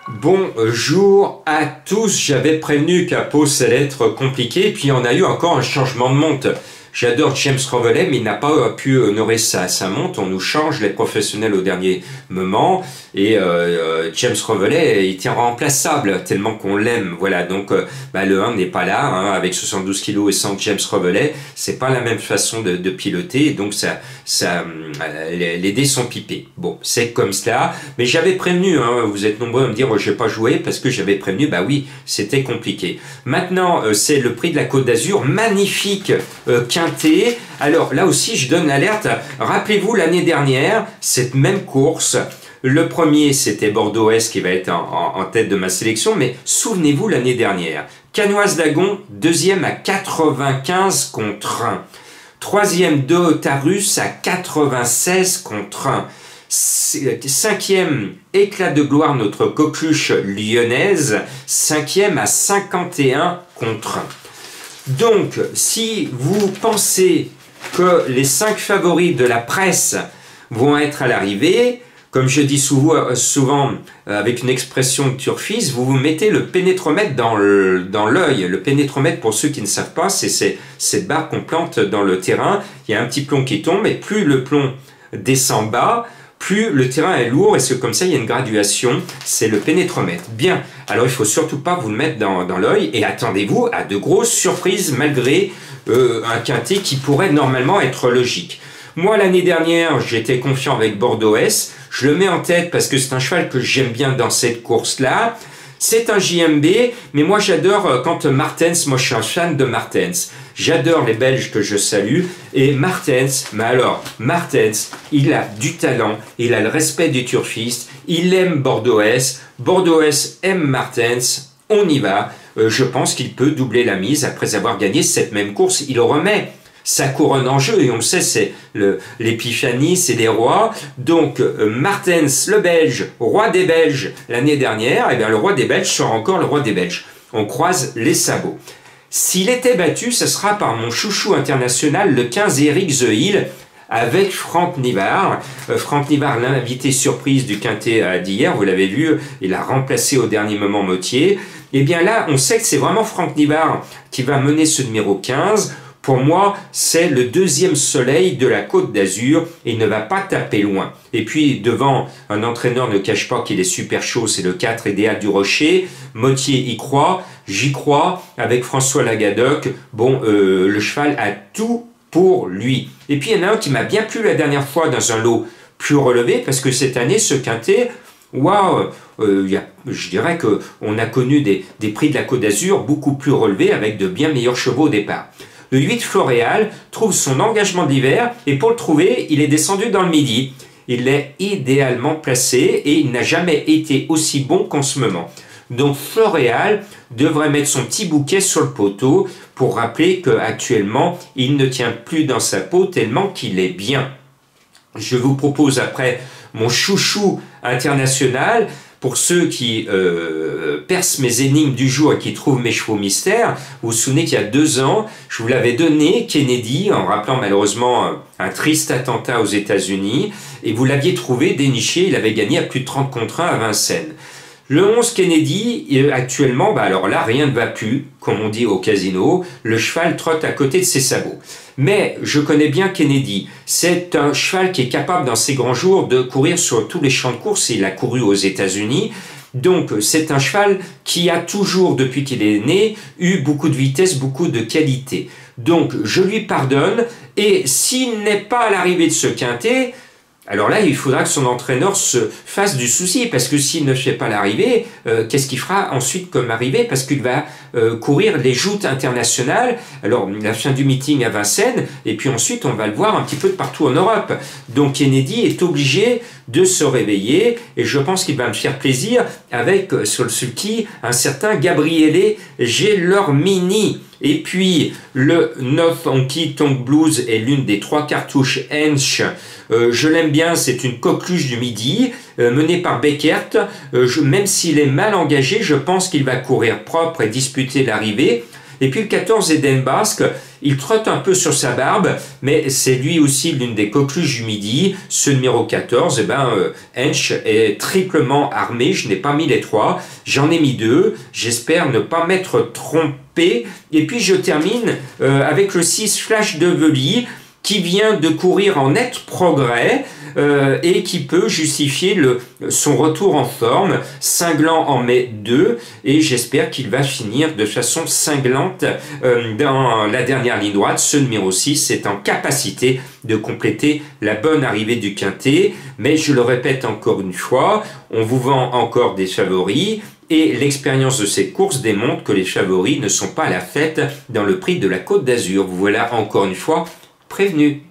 Bonjour à tous, j'avais prévenu qu'à Pau ça allait être compliqué, puis on a eu encore un changement de monte. J'adore James Revelet, mais il n'a pas pu honorer sa monte. On nous change les professionnels au dernier moment. Et James Revelet était remplaçable tellement qu'on l'aime. Voilà, donc le 1 n'est pas là, hein, avec 72 kg et sans James Revelet. C'est pas la même façon de piloter. Donc les dés sont pipés. Bon, c'est comme cela. Mais j'avais prévenu, hein, vous êtes nombreux à me dire je vais pas jouer parce que j'avais prévenu, bah oui, c'était compliqué. Maintenant, c'est le prix de la Côte d'Azur. Magnifique quintet. Alors là aussi, je donne l'alerte. Rappelez-vous l'année dernière, cette même course. Le premier, c'était Bordeaux-Est qui va être en tête de ma sélection, mais souvenez-vous l'année dernière. Canoise d'Agon, deuxième à 95 contre 1. Troisième de Tarus à 96 contre 1. Cinquième, Éclat de gloire, notre coqueluche lyonnaise, cinquième à 51 contre 1. Donc, si vous pensez que les 5 favoris de la presse vont être à l'arrivée, comme je dis souvent avec une expression de turfiste, vous vous mettez le pénétromètre dans l'œil. Le pénétromètre, pour ceux qui ne savent pas, c'est cette barre qu'on plante dans le terrain. Il y a un petit plomb qui tombe et plus le plomb descend bas, plus le terrain est lourd, et c'est comme ça, il y a une graduation, c'est le pénétromètre. Bien, alors il ne faut surtout pas vous le mettre dans l'œil, et attendez-vous à de grosses surprises malgré un quintet qui pourrait normalement être logique. Moi, l'année dernière, j'étais confiant avec Bordeaux-Est, je le mets en tête parce que c'est un cheval que j'aime bien dans cette course-là. C'est un JMB, mais moi j'adore quand Martens, moi je suis un fan de Martens. J'adore les Belges que je salue. Et Martens, mais alors, Martens, il a du talent, il a le respect du turfiste, il aime Bordeaux-Est, Bordeaux-Est aime Martens, on y va. Je pense qu'il peut doubler la mise après avoir gagné cette même course. Il remet sa couronne en jeu, et on le sait, c'est l'épiphanie, c'est les rois. Donc Martens, le Belge, roi des Belges l'année dernière, et bien le roi des Belges sera encore le roi des Belges. On croise les sabots. S'il était battu, ce sera par mon chouchou international, le 15 Eric The Hill, avec Franck Nivard. Franck Nivard, l'invité surprise du quintet d'hier, vous l'avez vu, il a remplacé au dernier moment Mottier. Et bien là, on sait que c'est vraiment Franck Nivard qui va mener ce numéro 15. Pour moi, c'est le deuxième soleil de la Côte d'Azur et il ne va pas taper loin. Et puis, devant, un entraîneur ne cache pas qu'il est super chaud, c'est le 4 Idéal du Rocher. Mottier y croit, j'y crois, avec François Lagadoc. Bon, le cheval a tout pour lui. Et puis, il y en a un qui m'a bien plu la dernière fois dans un lot plus relevé, parce que cette année, ce quintet, waouh, je dirais qu'on a connu des prix de la Côte d'Azur beaucoup plus relevés, avec de bien meilleurs chevaux au départ. Le 8 Floréal trouve son engagement d'hiver et pour le trouver, il est descendu dans le Midi. Il est idéalement placé et il n'a jamais été aussi bon qu'en ce moment. Donc Floréal devrait mettre son petit bouquet sur le poteau pour rappeler qu'actuellement, il ne tient plus dans sa peau tellement qu'il est bien. Je vous propose après mon chouchou international. Pour ceux qui percent mes énigmes du jour et qui trouvent mes chevaux mystères, vous vous souvenez qu'il y a 2 ans, je vous l'avais donné, Kennedy, en rappelant malheureusement un triste attentat aux États-Unis, et vous l'aviez trouvé déniché, il avait gagné à plus de 30 contre 1 à Vincennes. Le 11 Kennedy, actuellement, alors là, rien ne va plus, comme on dit au casino, le cheval trotte à côté de ses sabots. Mais je connais bien Kennedy, c'est un cheval qui est capable dans ses grands jours de courir sur tous les champs de course, il a couru aux États-Unis, donc c'est un cheval qui a toujours, depuis qu'il est né, eu beaucoup de vitesse, beaucoup de qualité. Donc je lui pardonne, et s'il n'est pas à l'arrivée de ce quintet, alors là, il faudra que son entraîneur se fasse du souci, parce que s'il ne fait pas l'arrivée, qu'est-ce qu'il fera ensuite comme arrivée? Parce qu'il va courir les joutes internationales, alors la fin du meeting à Vincennes, et puis ensuite on va le voir un petit peu de partout en Europe. Donc Kennedy est obligé de se réveiller, et je pense qu'il va me faire plaisir avec, sur le sulky, un certain Gabriele Gelormini. Et puis, le North Honky Tonk Blues est l'une des 3 cartouches Hensch. Je l'aime bien, c'est une coqueluche du Midi, menée par Beckert. Même s'il est mal engagé, je pense qu'il va courir propre et disputer l'arrivée. Et puis le 14 Eden Basque, il trotte un peu sur sa barbe, mais c'est lui aussi l'une des coqueluches du midi. Ce numéro 14, Hench est triplement armé, je n'ai pas mis les 3, j'en ai mis 2, j'espère ne pas m'être trompé. Et puis je termine avec le 6 Flash de Veli, qui vient de courir en net progrès et qui peut justifier son retour en forme. Cinglant en met 2 et j'espère qu'il va finir de façon cinglante dans la dernière ligne droite. Ce numéro 6 est en capacité de compléter la bonne arrivée du quintet, mais je le répète encore une fois, on vous vend encore des favoris. Et l'expérience de cette course démontre que les favoris ne sont pas à la fête dans le prix de la Côte d'Azur. Vous voilà encore une fois prévenu.